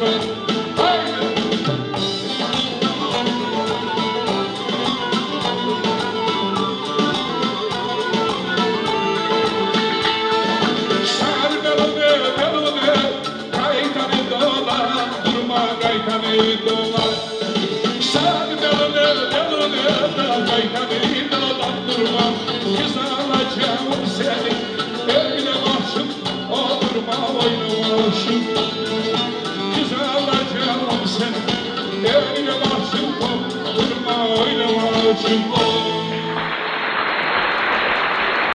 başına. Haydi. Sar belone, kaytanı dolar, durma kaytanı dolar. Sar belone, kaytanı dolar, durma. Kız alacağım seni, öyle başım, oturma oynamışım. Kız alacağım seni, öyle başım, oturma oynamışım.